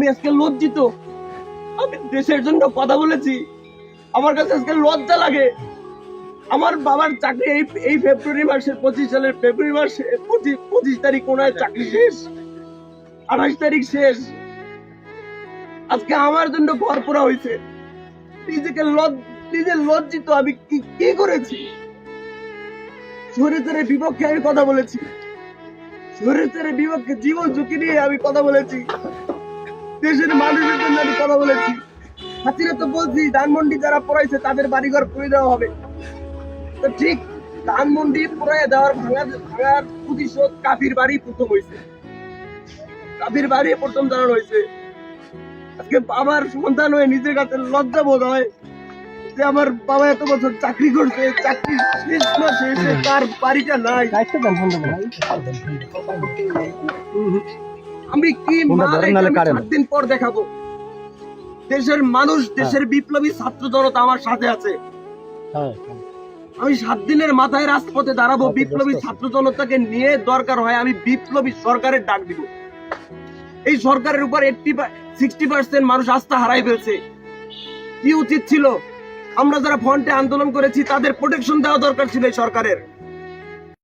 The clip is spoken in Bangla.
আমি আজকে লজ্জিত। আমি দেশের জন্য কথা বলেছি, আমার কাছে আজকে লজ্জা লাগে। আমার বাবার চাকরি এই ফেব্রুয়ারি মাসের 25 সালের ফেব্রুয়ারি মাসে 25 তারিখ ওনার চাকরি শেষ, 28 তারিখ শেষ। আজকে আমার জন্য ঘর পোড়া হয়েছে। নিজে লজ্জিত। আমি কি করেছি? স্বৈরাচারের বিপক্ষে আমি কথা বলেছি, স্বৈরাচারের বিপক্ষে জীবন ঝুঁকি নিয়ে আমি কথা বলেছি, দেশের মানুষের জন্য আমি কথা বলেছি। হাসিনা তো বলছি ধানমন্ডি যারা পড়াইছে তাদের বাড়িঘর পুড়ে দেওয়া হবে। তো ঠিক ধানমন্ডি পুড়াইয়া দেওয়ার ভাঙার প্রতিশোধ কাফির বাড়ি প্রথম হয়েছে, কাফির বাড়ি প্রথম জানানো হয়েছে। আজকে বাবার সন্তান হয়ে নিজের কাছে লজ্জা বোধ হয় যে আমার বাবা এত বছর চাকরি করছে, চাকরি শেষ মাসে এসে তার বাড়িটা নাই। আমি কি 7 দিন পর দেখাবো? দেশের মানুষ, দেশের বিপ্লবী ছাত্র জনতা আমার সাথে আছে। আমি 7 দিনের মাথায় রাজপথে দাঁড়াবো বিপ্লবী ছাত্র জনতাকে নিয়ে। দরকার হয় আমি বিপ্লবী সরকারের ডাক দিব। এই সরকারের উপর 60% মানুষ আস্থা হারাই ফেলছে। কি উচিত ছিল? আমরা যারা ফ্রন্টে আন্দোলন করেছি তাদের প্রোটেকশন দেওয়া দরকার ছিল এই সরকারের।